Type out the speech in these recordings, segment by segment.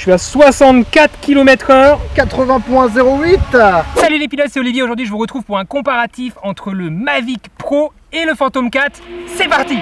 suis à 64 km/h. 80.08. Salut les pilotes, c'est Olivier. Aujourd'hui je vous retrouve pour un comparatif entre le Mavic Pro et le Phantom 4. C'est parti!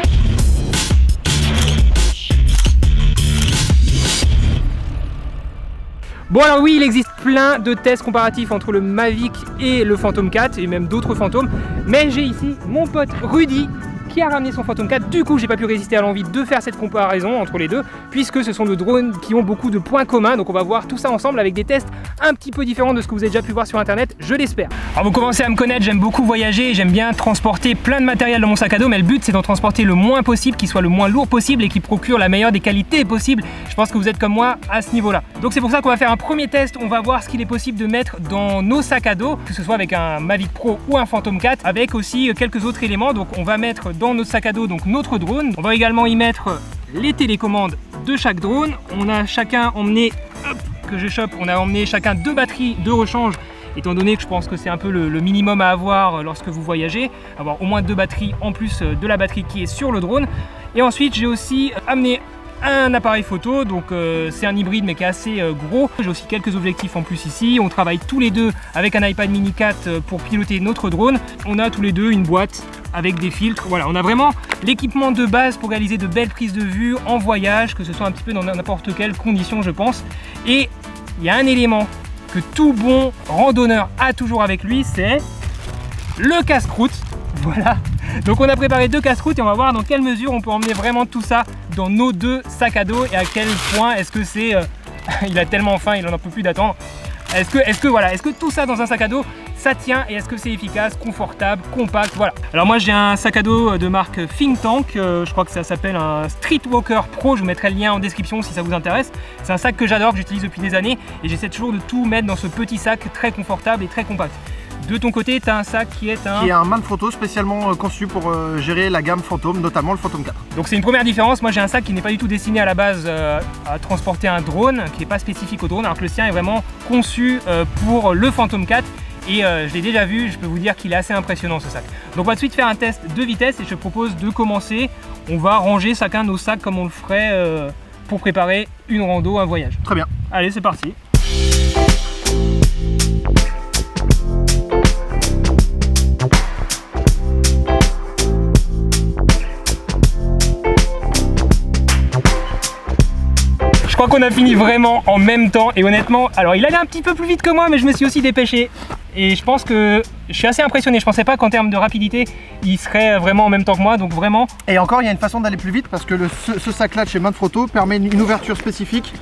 Bon alors oui, il existe plein de tests comparatifs entre le Mavic et le Phantom 4 et même d'autres fantômes, mais j'ai ici mon pote Rudy qui a ramené son Phantom 4. Du coup j'ai pas pu résister à l'envie de faire cette comparaison entre les deux, puisque ce sont deux drones qui ont beaucoup de points communs. Donc on va voir tout ça ensemble avec des tests un petit peu différents de ce que vous avez déjà pu voir sur internet, je l'espère. Alors vous commencez à me connaître, j'aime beaucoup voyager, j'aime bien transporter plein de matériel dans mon sac à dos, mais le but c'est d'en transporter le moins possible, qu'il soit le moins lourd possible et qui procure la meilleure des qualités possibles. Je pense que vous êtes comme moi à ce niveau là. Donc c'est pour ça qu'on va faire un premier test, on va voir ce qu'il est possible de mettre dans nos sacs à dos, que ce soit avec un Mavic Pro ou un Phantom 4, avec aussi quelques autres éléments. Donc on va mettre dans notre sac à dos donc notre drone, on va également y mettre les télécommandes de chaque drone. On a chacun emmené, hop, que je chope, on a emmené chacun 2 batteries de rechange, étant donné que je pense que c'est un peu le minimum à avoir lorsque vous voyagez, avoir au moins 2 batteries en plus de la batterie qui est sur le drone. Et ensuite j'ai aussi amené un appareil photo, donc c'est un hybride mais qui est assez gros. J'ai aussi quelques objectifs en plus ici. On travaille tous les deux avec un iPad mini 4 pour piloter notre drone. On a tous les deux une boîte avec des filtres. Voilà, on a vraiment l'équipement de base pour réaliser de belles prises de vue en voyage, que ce soit un petit peu dans n'importe quelle condition je pense. Et il y a un élément que tout bon randonneur a toujours avec lui, c'est le casse-croûte. Voilà, donc on a préparé 2 casse-croûtes et on va voir dans quelle mesure on peut emmener vraiment tout ça dans nos 2 sacs à dos et à quel point est-ce que c'est... il a tellement faim, il en peut plus d'attendre. Est-ce que tout ça dans un sac à dos, ça tient et est-ce que c'est efficace, confortable, compact, voilà. Alors moi j'ai un sac à dos de marque Think Tank, je crois que ça s'appelle un Streetwalker Pro, je vous mettrai le lien en description si ça vous intéresse. C'est un sac que j'adore, que j'utilise depuis des années et j'essaie toujours de tout mettre dans ce petit sac très confortable et très compact. De ton côté, tu as un sac qui est un Manfrotto spécialement conçu pour gérer la gamme Phantom, notamment le Phantom 4. Donc c'est une première différence. Moi j'ai un sac qui n'est pas du tout destiné à la base à transporter un drone, qui n'est pas spécifique au drone, alors que le sien est vraiment conçu pour le Phantom 4. Et je l'ai déjà vu, je peux vous dire qu'il est assez impressionnant ce sac. Donc on va tout de suite faire un test de vitesse et je te propose de commencer. On va ranger chacun nos sacs comme on le ferait pour préparer une rando, un voyage. Très bien. Allez, c'est parti. Je crois qu'on a fini vraiment en même temps et honnêtement, alors il allait un petit peu plus vite que moi mais je me suis aussi dépêché et je pense que je suis assez impressionné. Je pensais pas qu'en termes de rapidité il serait vraiment en même temps que moi, donc vraiment. Et encore il y a une façon d'aller plus vite parce que ce sac là de chez Manfrotto permet une ouverture spécifique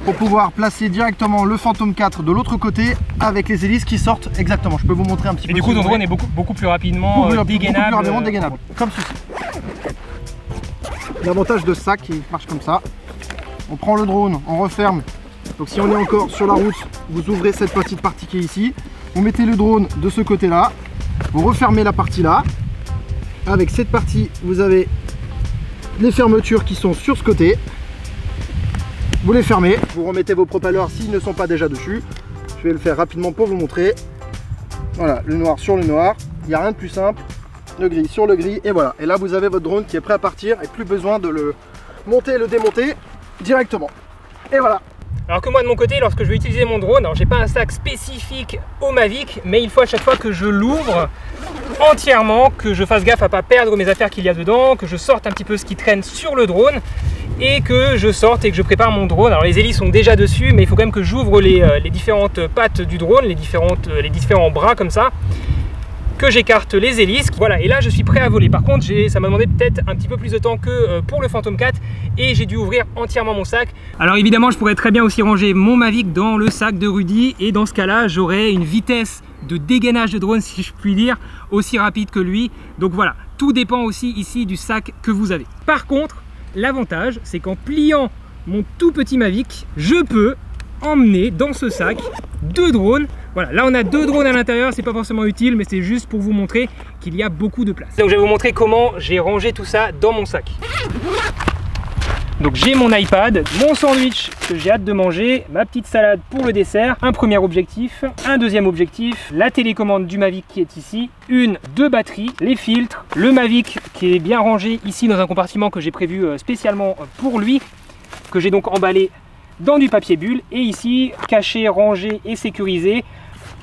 pour pouvoir placer directement le Phantom 4 de l'autre côté avec les hélices qui sortent exactement. Je peux vous montrer un petit peu. Et du coup ton drone est beaucoup plus rapidement dégainable, comme ceci. L'avantage de ce sac qui marche comme ça. On prend le drone, on referme. Donc si on est encore sur la route, vous ouvrez cette petite partie qui est ici. Vous mettez le drone de ce côté-là. Vous refermez la partie là. Avec cette partie, vous avez les fermetures qui sont sur ce côté. Vous les fermez. Vous remettez vos propellers s'ils ne sont pas déjà dessus. Je vais le faire rapidement pour vous montrer. Voilà, le noir sur le noir. Il n'y a rien de plus simple. Le gris sur le gris. Et voilà. Et là, vous avez votre drone qui est prêt à partir. Et plus besoin de le monter et le démonter directement. Et voilà. Alors que moi de mon côté, lorsque je vais utiliser mon drone, alors j'ai pas un sac spécifique au Mavic, mais il faut à chaque fois que je l'ouvre entièrement, que je fasse gaffe à pas perdre mes affaires qu'il y a dedans, que je sorte un petit peu ce qui traîne sur le drone et que je sorte et que je prépare mon drone. Alors les hélices sont déjà dessus, mais il faut quand même que j'ouvre les différentes pattes du drone, les différents bras comme ça, que j'écarte les hélices, voilà, et là je suis prêt à voler. Par contre ça m'a demandé peut-être un petit peu plus de temps que pour le Phantom 4 et j'ai dû ouvrir entièrement mon sac. Alors évidemment je pourrais très bien aussi ranger mon Mavic dans le sac de Rudy et dans ce cas là j'aurais une vitesse de dégainage de drone, si je puis dire, aussi rapide que lui. Donc voilà, tout dépend aussi ici du sac que vous avez. Par contre l'avantage c'est qu'en pliant mon tout petit Mavic, je peux emmener dans ce sac 2 drones. Voilà, là on a 2 drones à l'intérieur, c'est pas forcément utile, mais c'est juste pour vous montrer qu'il y a beaucoup de place. Donc je vais vous montrer comment j'ai rangé tout ça dans mon sac. Donc j'ai mon iPad, mon sandwich que j'ai hâte de manger, ma petite salade pour le dessert, un premier objectif, un deuxième objectif, la télécommande du Mavic qui est ici, 2 batteries, les filtres, le Mavic qui est bien rangé ici dans un compartiment que j'ai prévu spécialement pour lui, que j'ai donc emballé dans du papier bulle. Et ici, caché, rangé et sécurisé,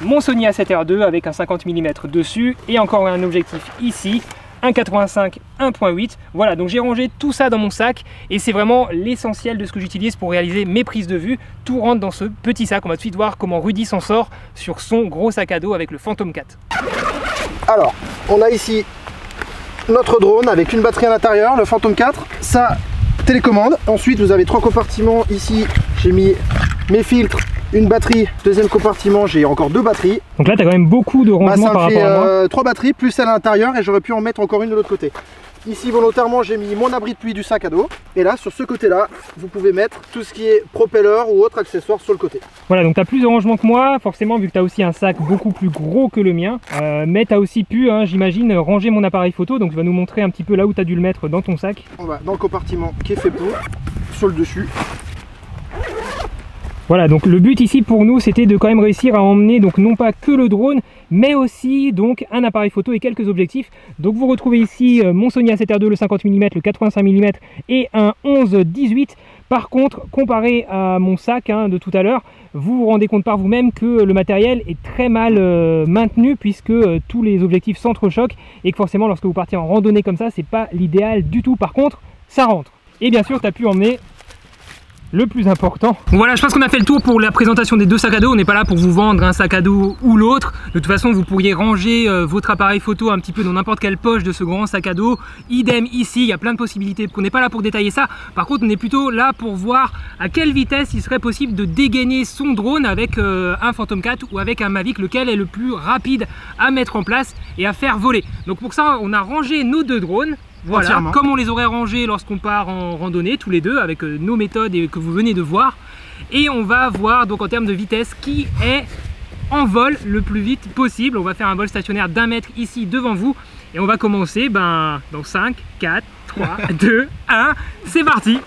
mon Sony A7R2 avec un 50 mm dessus et encore un objectif ici, 1,85 1,8. Voilà, donc j'ai rangé tout ça dans mon sac et c'est vraiment l'essentiel de ce que j'utilise pour réaliser mes prises de vue. Tout rentre dans ce petit sac. On va tout de suite voir comment Rudy s'en sort sur son gros sac à dos avec le Phantom 4. Alors, on a ici notre drone avec une batterie à l'intérieur, le Phantom 4, sa télécommande. Ensuite, vous avez 3 compartiments. Ici, j'ai mis mes filtres, une batterie, deuxième compartiment, j'ai encore 2 batteries. Donc là, tu as quand même beaucoup de rangements par rapport à moi. 3 batteries plus celle à l'intérieur et j'aurais pu en mettre encore une de l'autre côté. Ici, volontairement, j'ai mis mon abri de pluie du sac à dos. Et là, sur ce côté-là, vous pouvez mettre tout ce qui est propeller ou autre accessoire sur le côté. Voilà, donc tu as plus de rangements que moi, forcément, vu que tu as aussi un sac beaucoup plus gros que le mien. Mais tu as aussi pu, j'imagine, ranger mon appareil photo. Donc tu vas nous montrer un petit peu là où tu as dû le mettre dans ton sac. On va dans le compartiment qui est fait pour, sur le dessus. Voilà, donc le but ici pour nous, c'était de quand même réussir à emmener donc non pas que le drone, mais aussi donc un appareil photo et quelques objectifs. Donc vous retrouvez ici mon Sony A7R2, le 50 mm, le 85 mm et un 11-18. Par contre, comparé à mon sac de tout à l'heure, vous vous rendez compte par vous-même que le matériel est très mal maintenu puisque tous les objectifs s'entrechoquent et que forcément lorsque vous partez en randonnée comme ça, c'est pas l'idéal du tout. Par contre, ça rentre. Et bien sûr, tu as pu emmener le plus important. Bon voilà, je pense qu'on a fait le tour pour la présentation des 2 sacs à dos. On n'est pas là pour vous vendre un sac à dos ou l'autre. De toute façon, vous pourriez ranger votre appareil photo un petit peu dans n'importe quelle poche de ce grand sac à dos. Idem ici, il y a plein de possibilités. On n'est pas là pour détailler ça. Par contre, on est plutôt là pour voir à quelle vitesse il serait possible de dégainer son drone avec un Phantom 4 ou avec un Mavic, lequel est le plus rapide à mettre en place et à faire voler. Donc pour ça, on a rangé nos 2 drones. Voilà, entièrement, comme on les aurait rangés lorsqu'on part en randonnée, tous les deux, avec nos méthodes et que vous venez de voir. Et on va voir donc en termes de vitesse qui est en vol le plus vite possible. On va faire un vol stationnaire d'1 mètre ici devant vous. Et on va commencer dans 5, 4, 3, 2, 1, c'est parti.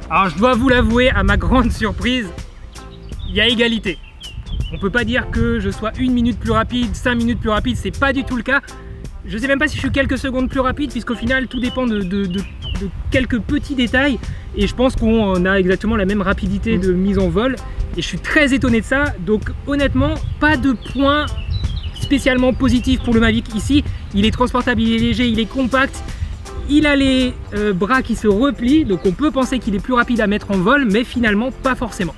Alors je dois vous l'avouer, à ma grande surprise, il y a égalité. On peut pas dire que je sois 1 minute plus rapide, 5 minutes plus rapide, c'est pas du tout le cas. Je sais même pas si je suis quelques secondes plus rapide, puisqu'au final tout dépend de quelques petits détails. Et je pense qu'on a exactement la même rapidité de mise en vol. Et je suis très étonné de ça. Donc honnêtement, pas de point spécialement positif pour le Mavic ici. Il est transportable, il est léger, il est compact. Il a les bras qui se replient, donc on peut penser qu'il est plus rapide à mettre en vol, mais finalement pas forcément.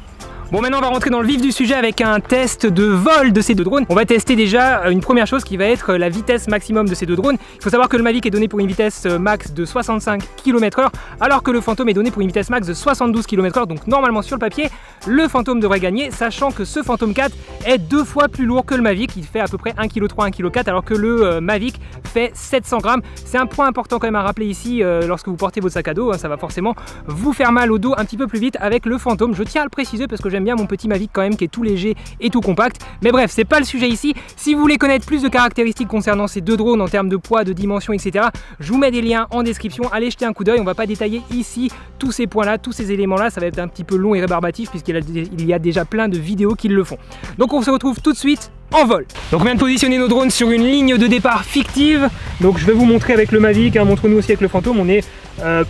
Bon, maintenant on va rentrer dans le vif du sujet avec un test de vol de ces 2 drones. On va tester déjà une première chose qui va être la vitesse maximum de ces 2 drones. Il faut savoir que le Mavic est donné pour une vitesse max de 65 km/h alors que le Phantom est donné pour une vitesse max de 72 km/h. Donc normalement sur le papier, le Phantom devrait gagner, sachant que ce Phantom 4 est 2 fois plus lourd que le Mavic. Il fait à peu près 1,3 kg, 1,4 kg alors que le Mavic fait 700 grammes. C'est un point important quand même à rappeler ici lorsque vous portez votre sac à dos. Ça va forcément vous faire mal au dos un petit peu plus vite avec le Phantom. Je tiens à le préciser parce que j'aime bien mon petit Mavic quand même qui est tout léger et tout compact. Mais bref, c'est pas le sujet ici. Si vous voulez connaître plus de caractéristiques concernant ces 2 drones en termes de poids, de dimension, etc., je vous mets des liens en description. Allez jeter un coup d'œil. On va pas détailler ici tous ces points-là, tous ces éléments-là. Ça va être un petit peu long et rébarbatif puisqu'il y a déjà plein de vidéos qui le font. Donc on se retrouve tout de suite en vol. Donc on vient de positionner nos drones sur une ligne de départ fictive. Donc je vais vous montrer avec le Mavic, montre-nous aussi avec le Phantom. On est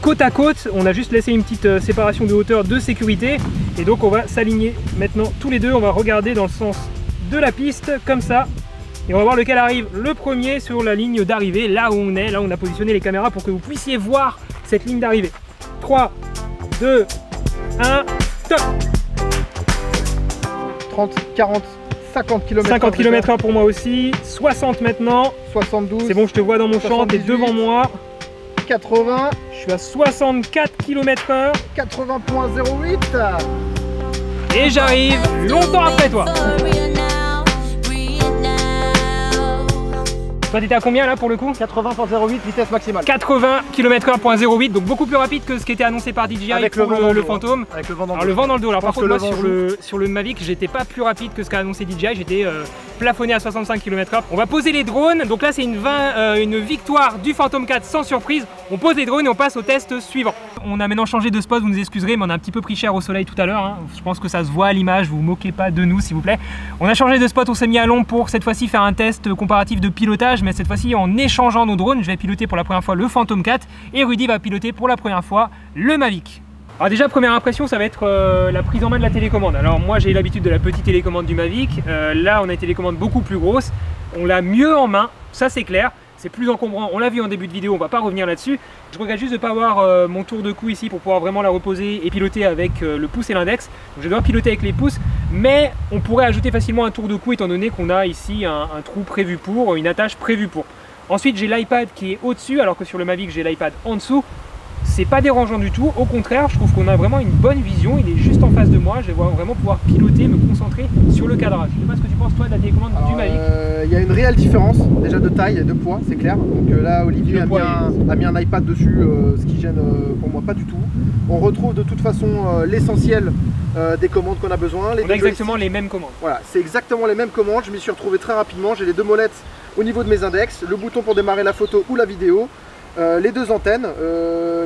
côte à côte, on a juste laissé une petite séparation de hauteur de sécurité. Et donc on va s'aligner maintenant tous les deux. On va regarder dans le sens de la piste comme ça. Et on va voir lequel arrive le premier sur la ligne d'arrivée, là où on est. Là on a positionné les caméras pour que vous puissiez voir cette ligne d'arrivée. 3, 2, 1, top. 30, 40, 50 km/h. 50 km/h pour moi aussi, 60 maintenant. 72. C'est bon, je te vois dans mon champ, t'es devant moi. 80. Je suis à 64 km/h. 80.08. Et j'arrive longtemps après toi. Toi t'étais à combien là pour le coup? 80.08 vitesse maximale. 80 km/h.08, donc beaucoup plus rapide que ce qui était annoncé par DJI avec pour le Phantom. Avec le vent dans le dos. Alors le vent dans le dos. Alors par contre moi sur le Mavic j'étais pas plus rapide que ce qu'a annoncé DJI, j'étais plafonné à 65 km/h. On va poser les drones, donc là c'est une victoire du Phantom 4 sans surprise. On pose les drones et on passe au test suivant. On a maintenant changé de spot, vous nous excuserez mais on a un petit peu pris cher au soleil tout à l'heure, hein. Je pense que ça se voit à l'image, vous vous moquez pas de nous s'il vous plaît. On a changé de spot, on s'est mis à l'ombre pour cette fois-ci faire un test comparatif de pilotage, mais cette fois-ci en échangeant nos drones. Je vais piloter pour la première fois le Phantom 4 et Rudy va piloter pour la première fois le Mavic. Alors déjà première impression ça va être la prise en main de la télécommande. Alors moi j'ai l'habitude de la petite télécommande du Mavic, là on a une télécommande beaucoup plus grosse, on l'a mieux en main, ça c'est clair. C'est plus encombrant, on l'a vu en début de vidéo, on va pas revenir là-dessus. Je regrette juste de ne pas avoir mon tour de cou ici pour pouvoir vraiment la reposer et piloter avec le pouce et l'index. Donc je vais devoir piloter avec les pouces, mais on pourrait ajouter facilement un tour de cou étant donné qu'on a ici un trou prévu pour, une attache prévue pour. Ensuite j'ai l'iPad qui est au-dessus alors que sur le Mavic j'ai l'iPad en dessous. C'est pas dérangeant du tout, au contraire je trouve qu'on a vraiment une bonne vision, il est juste en face de moi, je vais vraiment pouvoir piloter, me concentrer sur le cadrage. Je sais pas ce que tu penses toi de la télécommande du Mavic. Il y a une réelle différence déjà de taille et de poids, c'est clair. Donc là Olivier a mis un iPad dessus, ce qui gêne pour moi pas du tout. On retrouve de toute façon l'essentiel des commandes qu'on a besoin. On a exactement les mêmes commandes. Voilà, c'est exactement les mêmes commandes, je m'y suis retrouvé très rapidement, j'ai les deux molettes au niveau de mes index, le bouton pour démarrer la photo ou la vidéo. Les deux antennes,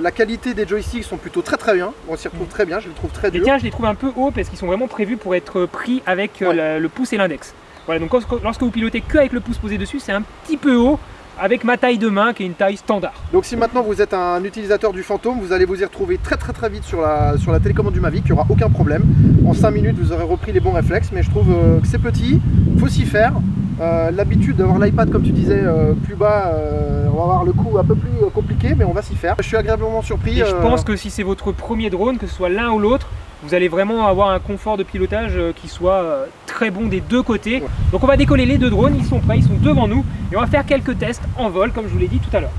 la qualité des joysticks sont plutôt très bien, on s'y retrouve très bien, je les trouve très durs. Les tiens je les trouve un peu hauts parce qu'ils sont vraiment prévus pour être pris avec le pouce et l'index. Voilà, donc lorsque vous pilotez que avec le pouce posé dessus, c'est un petit peu haut avec ma taille de main qui est une taille standard. Donc si maintenant vous êtes un utilisateur du Phantom, vous allez vous y retrouver très vite sur la télécommande du Mavic, il n'y aura aucun problème. En 5 minutes vous aurez repris les bons réflexes, mais je trouve que c'est petit, il faut s'y faire. L'habitude d'avoir l'iPad comme tu disais plus bas, on va avoir le coup un peu plus compliqué, mais on va s'y faire. Je suis agréablement surpris. Et je pense que si c'est votre premier drone, que ce soit l'un ou l'autre, vous allez vraiment avoir un confort de pilotage qui soit très bon des deux côtés. Ouais. Donc on va décoller les deux drones, ils sont prêts, ils sont devant nous et on va faire quelques tests en vol comme je vous l'ai dit tout à l'heure.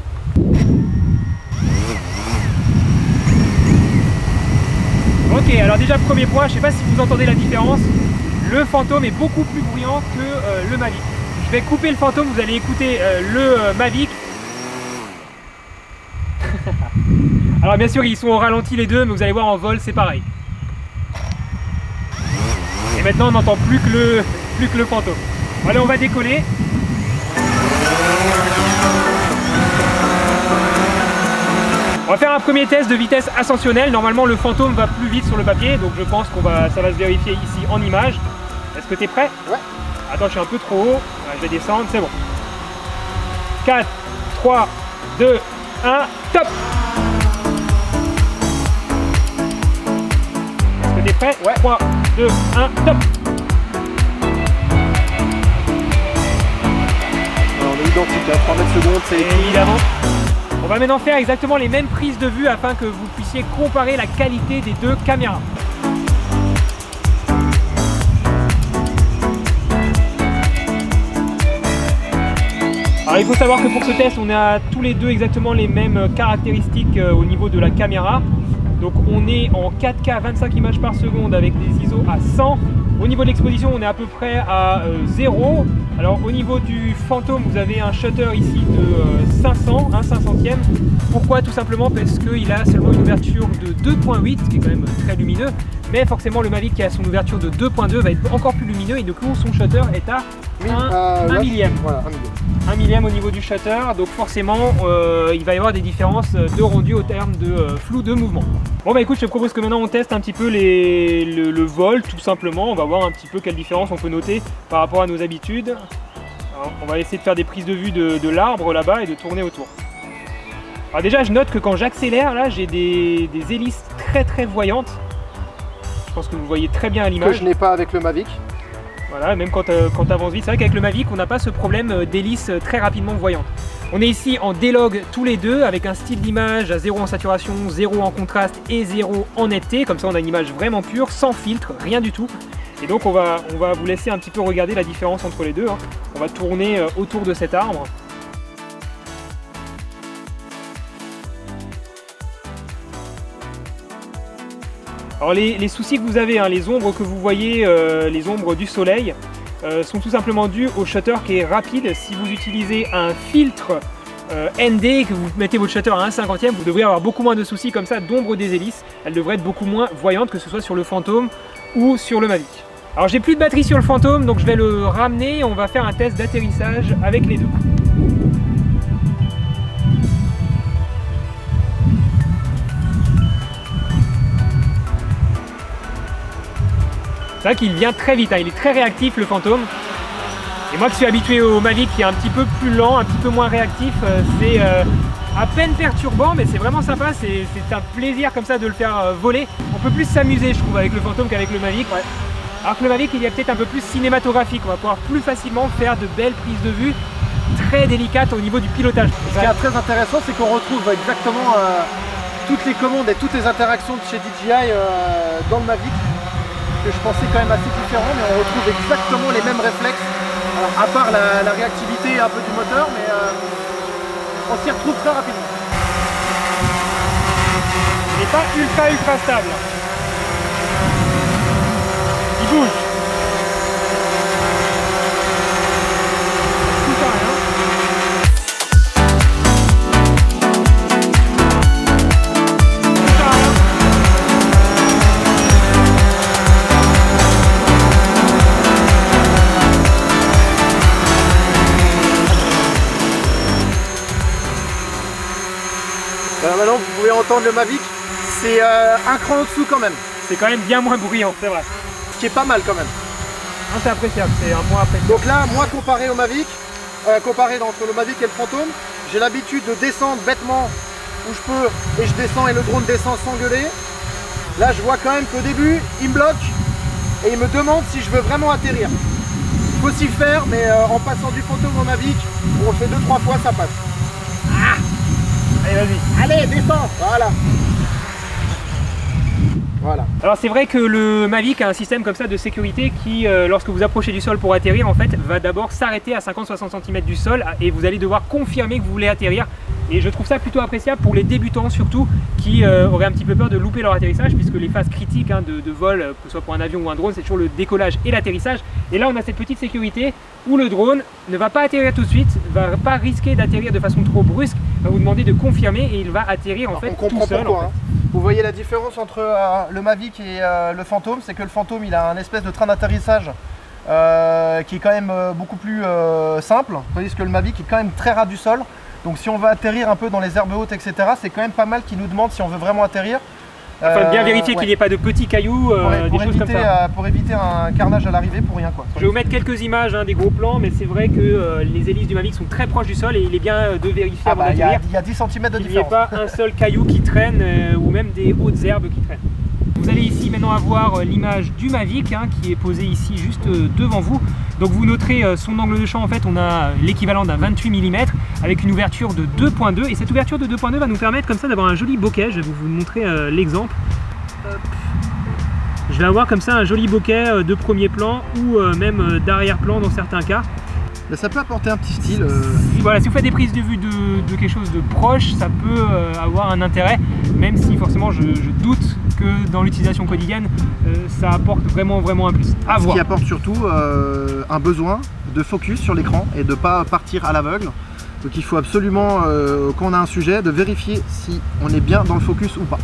Ok, alors déjà premier point, je ne sais pas si vous entendez la différence, le Phantom est beaucoup plus bruyant que le Mavic. Je vais couper le Phantom, vous allez écouter le Mavic. Alors bien sûr ils sont au ralenti les deux, mais vous allez voir en vol c'est pareil. Et maintenant on n'entend plus que le Phantom. Allez, on va décoller. On va faire un premier test de vitesse ascensionnelle. Normalement le Phantom va plus vite sur le papier, donc je pense ça va se vérifier ici en image. Est-ce que tu es prêt? Ouais. Attends, je suis un peu trop haut. Ouais, je vais descendre, c'est bon. 4, 3, 2, 1, top! Est-ce que tu es prêt? Ouais. 3, 2, 1, top! Alors, on est identique, à 3 mètres secondes, c'est évidemment. On va maintenant faire exactement les mêmes prises de vue afin que vous puissiez comparer la qualité des deux caméras. Alors il faut savoir que pour ce test, on a tous les deux exactement les mêmes caractéristiques au niveau de la caméra. Donc on est en 4K 25 images par seconde avec des ISO à 100. Au niveau de l'exposition, on est à peu près à 0. Alors au niveau du Phantom, vous avez un shutter ici de 500, 1/500e. Pourquoi? Tout simplement parce qu'il a seulement une ouverture de 2.8, ce qui est quand même très lumineux. Mais forcément le Mavic qui a son ouverture de 2.2 va être encore plus lumineux et du coup son shutter est à 1 millième. Voilà, 1 millième au niveau du shutter, donc forcément il va y avoir des différences de rendu au terme de flou de mouvement. Bon bah écoute, je te propose que maintenant on teste un petit peu le vol tout simplement. On va voir un petit peu quelle différence on peut noter par rapport à nos habitudes. Alors, on va essayer de faire des prises de vue de l'arbre là-bas et de tourner autour. Alors déjà je note que quand j'accélère là j'ai des hélices très voyantes. Je pense que vous voyez très bien à l'image. Que je n'ai pas avec le Mavic. Voilà, même quand tu avances vite, c'est vrai qu'avec le Mavic, on n'a pas ce problème d'hélice très rapidement voyante. On est ici en D-Log tous les deux, avec un style d'image à 0 en saturation, 0 en contraste et 0 en netteté. Comme ça, on a une image vraiment pure, sans filtre, rien du tout. Et donc, on va vous laisser un petit peu regarder la différence entre les deux. Hein. On va tourner autour de cet arbre. Alors les soucis que vous avez, hein, les ombres que vous voyez, les ombres du soleil, sont tout simplement dus au shutter qui est rapide. Si vous utilisez un filtre ND, que vous mettez votre shutter à 1/50e, vous devriez avoir beaucoup moins de soucis comme ça d'ombre des hélices. Elle devrait être beaucoup moins voyante, que ce soit sur le Phantom ou sur le Mavic. Alors j'ai plus de batterie sur le Phantom, donc je vais le ramener et on va faire un test d'atterrissage avec les deux. C'est vrai qu'il vient très vite, hein. Il est très réactif le Phantom. Et moi qui suis habitué au Mavic qui est un petit peu plus lent, un petit peu moins réactif, c'est à peine perturbant, mais c'est vraiment sympa, c'est un plaisir comme ça de le faire voler. On peut plus s'amuser je trouve avec le Phantom qu'avec le Mavic. Ouais. Alors que le Mavic il est peut-être un peu plus cinématographique, on va pouvoir plus facilement faire de belles prises de vue très délicates au niveau du pilotage. Ce qui est très intéressant, c'est qu'on retrouve exactement toutes les commandes et toutes les interactions de chez DJI dans le Mavic, que je pensais quand même assez différent, mais on retrouve exactement les mêmes réflexes, alors, à part la réactivité un peu du moteur, mais on s'y retrouve très rapidement. Il n'est pas ultra stable. Il bouge. Tout ça rien. Maintenant vous pouvez entendre le Mavic, c'est un cran en dessous quand même. C'est quand même bien moins bruyant, c'est vrai. Ce qui est pas mal quand même. C'est appréciable, c'est un point appréciable. Donc là, moi comparé au Mavic, comparé entre le Mavic et le Phantom, j'ai l'habitude de descendre bêtement où je peux et je descends et le drone descend sans gueuler. Là je vois quand même qu'au début il me bloque et il me demande si je veux vraiment atterrir. Il faut s'y faire, mais en passant du Phantom au Mavic, on le fait 2-3 fois, ça passe. Ah, allez vas-y. Allez, descends. Voilà. Voilà. Alors c'est vrai que le Mavic a un système comme ça de sécurité qui, lorsque vous approchez du sol pour atterrir, en fait, va d'abord s'arrêter à 50-60 cm du sol et vous allez devoir confirmer que vous voulez atterrir. Et je trouve ça plutôt appréciable pour les débutants surtout qui auraient un petit peu peur de louper leur atterrissage, puisque les phases critiques de vol, que ce soit pour un avion ou un drone, c'est toujours le décollage et l'atterrissage. Et là on a cette petite sécurité où le drone ne va pas atterrir tout de suite, va pas risquer d'atterrir de façon trop brusque, va vous demander de confirmer et il va attirer en fait tout seul. Pourquoi, Vous voyez la différence entre le Mavic et le Phantom, c'est que le Phantom il a un espèce de train d'atterrissage qui est quand même beaucoup plus simple, tandis que le Mavic est quand même très ras du sol. Donc si on veut atterrir un peu dans les herbes hautes, etc., c'est quand même pas mal qu'ils nous demandent si on veut vraiment atterrir. Enfin, bien vérifier qu'il n'y ait pas de petits cailloux, des choses comme ça. Pour éviter un carnage à l'arrivée pour rien quoi. Je vais vous mettre quelques images des gros plans, mais c'est vrai que les hélices du Mavic sont très proches du sol et il est bien de vérifier avant d'atterrir. Il y a 10 cm de différence. Il n'y ait pas un seul caillou qui traîne ou même des hautes herbes qui traînent. Vous allez ici maintenant avoir l'image du Mavic qui est posée ici juste devant vous. Donc vous noterez son angle de champ, en fait on a l'équivalent d'un 28 mm avec une ouverture de 2.2 et cette ouverture de 2.2 va nous permettre comme ça d'avoir un joli bokeh. Je vais vous montrer l'exemple. Je vais avoir comme ça un joli bokeh de premier plan ou même d'arrière-plan dans certains cas. Mais ça peut apporter un petit style. Voilà, si vous faites des prises de vue de quelque chose de proche, ça peut avoir un intérêt, même si forcément je doute que dans l'utilisation quotidienne, ça apporte vraiment un plus. À voir. Ce qui apporte surtout un besoin de focus sur l'écran et de ne pas partir à l'aveugle. Donc il faut absolument, quand on a un sujet, de vérifier si on est bien dans le focus ou pas.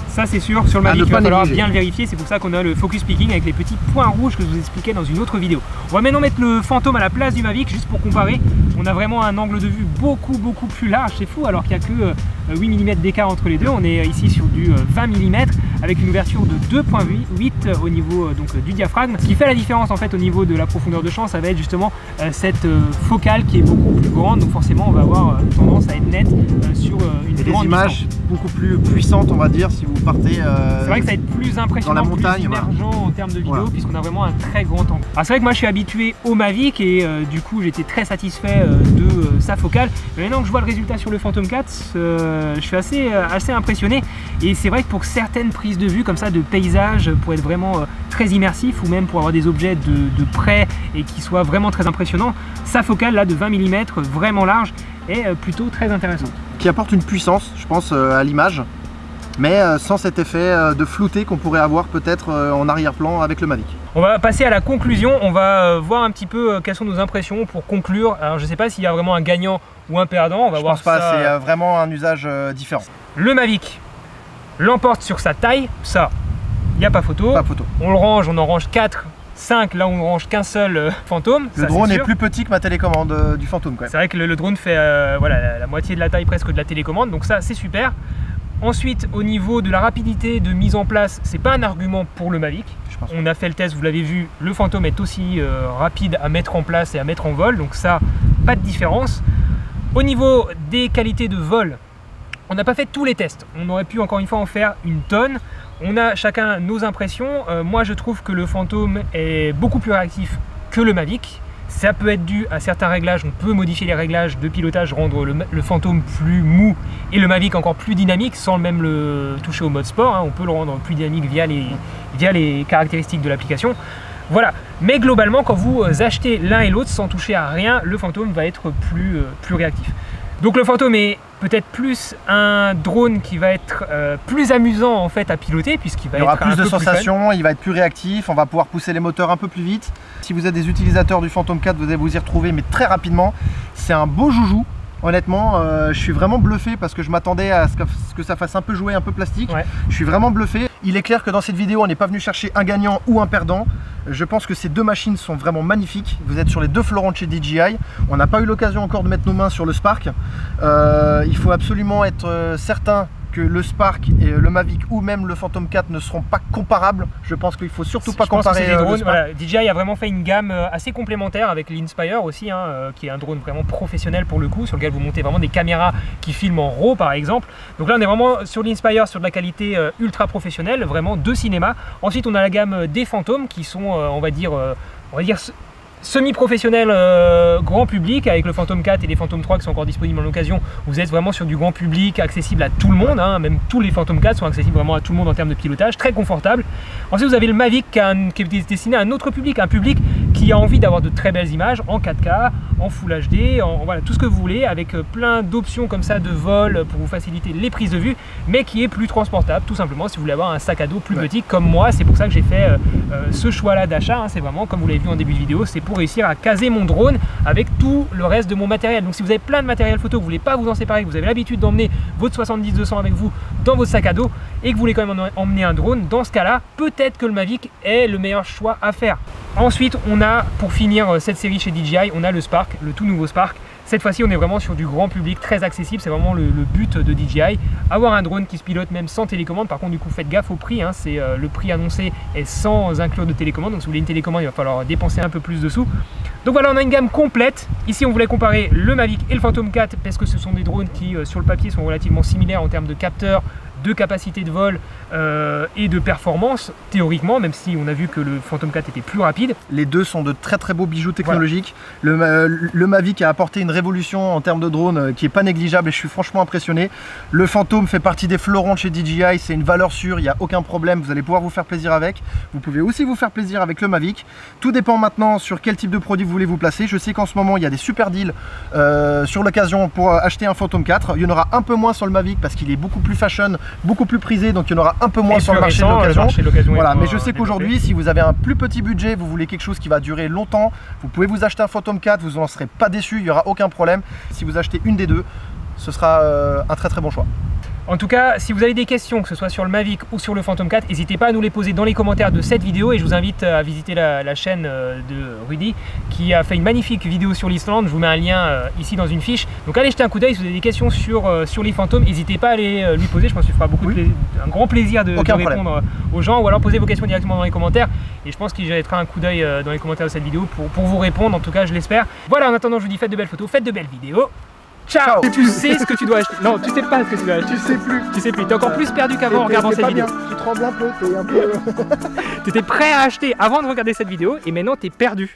Ça c'est sûr, sur le Mavic il va falloir bien le vérifier, c'est pour ça qu'on a le focus picking avec les petits points rouges que je vous expliquais dans une autre vidéo. On va maintenant mettre le Phantom à la place du Mavic juste pour comparer. On a vraiment un angle de vue beaucoup plus large, c'est fou, alors qu'il n'y a que 8 mm d'écart entre les deux. On est ici sur du 20 mm avec une ouverture de 2.8 au niveau du diaphragme. Ce qui fait la différence en fait au niveau de la profondeur de champ, ça va être justement cette focale qui est beaucoup plus grande, donc forcément on va avoir tendance à être net sur une grande images beaucoup plus puissantes on va dire si vous partez c'est vrai que ça va être plus impressionnant, dans la montagne, plus émergent en termes de vidéo puisqu'on a vraiment un très grand angle. Alors c'est vrai que moi je suis habitué au Mavic et du coup j'étais très satisfait de sa focale, mais maintenant que je vois le résultat sur le Phantom 4, je suis assez impressionné et c'est vrai que pour certaines prises de vue comme ça de paysage, pour être vraiment très immersif ou même pour avoir des objets de près et qui soient vraiment très impressionnants, sa focale là de 20 mm vraiment large est plutôt très intéressante. Qui apporte une puissance je pense à l'image, mais sans cet effet de flouté qu'on pourrait avoir peut-être en arrière-plan avec le Mavic. On va passer à la conclusion, on va voir un petit peu quelles sont nos impressions pour conclure. Alors je ne sais pas s'il y a vraiment un gagnant ou un perdant, on va voir ça. Je pense pas, c'est vraiment un usage différent. Le Mavic l'emporte sur sa taille, ça, il n'y a pas photo. Pas photo. On le range, on en range 4, 5, là on ne range qu'un seul fantôme. Le drone est plus petit que ma télécommande du fantôme quand même. C'est vrai que le drone fait voilà, la moitié de la taille presque de la télécommande, donc ça c'est super. Ensuite, au niveau de la rapidité de mise en place, c'est pas un argument pour le Mavic. On a fait le test, vous l'avez vu, le fantôme est aussi rapide à mettre en place et à mettre en vol, donc ça, pas de différence. Au niveau des qualités de vol, on n'a pas fait tous les tests. On aurait pu encore une fois en faire une tonne. On a chacun nos impressions. Moi, je trouve que le fantôme est beaucoup plus réactif que le Mavic. Ça peut être dû à certains réglages, on peut modifier les réglages de pilotage, rendre le fantôme plus mou et le Mavic encore plus dynamique sans même le toucher au mode sport, hein. On peut le rendre plus dynamique via les caractéristiques de l'application. Voilà, mais globalement quand vous achetez l'un et l'autre sans toucher à rien, le fantôme va être plus réactif. Donc le fantôme est peut-être plus un drone qui va être plus amusant en fait à piloter puisqu'il va être un peu plus Il y aura plus de sensations, il va être plus réactif, on va pouvoir pousser les moteurs un peu plus vite. Si vous êtes des utilisateurs du Phantom 4, vous allez vous y retrouver mais très rapidement. C'est un beau joujou. Honnêtement, je suis vraiment bluffé parce que je m'attendais à ce que ça fasse un peu jouer, un peu plastique. Ouais. Je suis vraiment bluffé. Il est clair que dans cette vidéo, on n'est pas venu chercher un gagnant ou un perdant. Je pense que ces deux machines sont vraiment magnifiques. Vous êtes sur les deux fleurons de chez DJI. On n'a pas eu l'occasion encore de mettre nos mains sur le Spark. Il faut absolument être certain que le Spark et le Mavic ou même le Phantom 4 ne seront pas comparables. Je pense qu'il faut surtout pas comparer les drones. Voilà, DJI a vraiment fait une gamme assez complémentaire avec l'Inspire aussi, hein, qui est un drone vraiment professionnel pour le coup, sur lequel vous montez vraiment des caméras qui filment en RAW par exemple. Donc là on est vraiment sur l'Inspire, sur de la qualité ultra professionnelle, vraiment de cinéma. Ensuite on a la gamme des fantômes qui sont on va dire semi-professionnel grand public avec le Phantom 4 et les Phantom 3 qui sont encore disponibles en occasion. Vous êtes vraiment sur du grand public accessible à tout le monde, hein. Même tous les Phantom 4 sont accessibles vraiment à tout le monde en termes de pilotage, très confortable. Ensuite vous avez le Mavic qui est destiné à un autre public, un public qui a envie d'avoir de très belles images en 4K, en Full HD, voilà, tout ce que vous voulez, avec plein d'options comme ça de vol pour vous faciliter les prises de vue, mais qui est plus transportable tout simplement si vous voulez avoir un sac à dos plus petit comme moi. C'est pour ça que j'ai fait ce choix là d'achat, hein. C'est vraiment comme vous l'avez vu en début de vidéo, c'est pour réussir à caser mon drone avec tout le reste de mon matériel. Donc si vous avez plein de matériel photo, vous voulez pas vous en séparer, que vous avez l'habitude d'emmener votre 70-200 avec vous dans votre sac à dos et que vous voulez quand même emmener un drone, dans ce cas là peut-être que le Mavic est le meilleur choix à faire. Ensuite on a, pour finir cette série chez DJI, on a le Spark, le tout nouveau Spark. Cette fois-ci, on est vraiment sur du grand public, très accessible. C'est vraiment le but de DJI. Avoir un drone qui se pilote même sans télécommande. Par contre, du coup, faites gaffe au prix, hein. C'est le prix annoncé est sans inclure de télécommande. Donc, si vous voulez une télécommande, il va falloir dépenser un peu plus dessous. Donc voilà, on a une gamme complète. Ici, on voulait comparer le Mavic et le Phantom 4 parce que ce sont des drones qui, sur le papier, sont relativement similaires en termes de capteurs, de capacité de vol et de performance théoriquement, même si on a vu que le Phantom 4 était plus rapide. Les deux sont de très très beaux bijoux technologiques. Voilà. Le Mavic a apporté une révolution en termes de drone qui est pas négligeable et je suis franchement impressionné. Le Phantom fait partie des fleurons de chez DJI, c'est une valeur sûre, il n'y a aucun problème, vous allez pouvoir vous faire plaisir avec. Vous pouvez aussi vous faire plaisir avec le Mavic. Tout dépend maintenant sur quel type de produit vous voulez vous placer. Je sais qu'en ce moment il y a des super deals sur l'occasion pour acheter un Phantom 4. Il y en aura un peu moins sur le Mavic parce qu'il est beaucoup plus fashion, beaucoup plus prisé, donc il y en aura un peu moins sur le marché de l'occasion. Voilà, mais je sais qu'aujourd'hui, si vous avez un plus petit budget, vous voulez quelque chose qui va durer longtemps, vous pouvez vous acheter un Phantom 4, vous n'en serez pas déçu, il n'y aura aucun problème. Si vous achetez une des deux, ce sera un très très bon choix. En tout cas, si vous avez des questions, que ce soit sur le Mavic ou sur le Phantom 4, n'hésitez pas à nous les poser dans les commentaires de cette vidéo et je vous invite à visiter la chaîne de Rudy qui a fait une magnifique vidéo sur l'Islande. Je vous mets un lien ici dans une fiche. Donc allez jeter un coup d'œil. Si vous avez des questions sur les fantômes, n'hésitez pas à aller lui poser. Je pense qu'il fera un grand plaisir de répondre aux gens ou alors posez vos questions directement dans les commentaires et je pense qu'il jettera un coup d'œil dans les commentaires de cette vidéo pour vous répondre. En tout cas, je l'espère. Voilà, en attendant, je vous dis faites de belles photos, faites de belles vidéos. Ciao. Tu sais ce que tu dois acheter. Non, tu sais pas ce que tu dois acheter. Tu sais plus. Tu sais plus. T'es encore plus perdu qu'avant en regardant cette vidéo. Tu trembles un peu, t'es un peu... T'étais prêt à acheter avant de regarder cette vidéo et maintenant t'es perdu.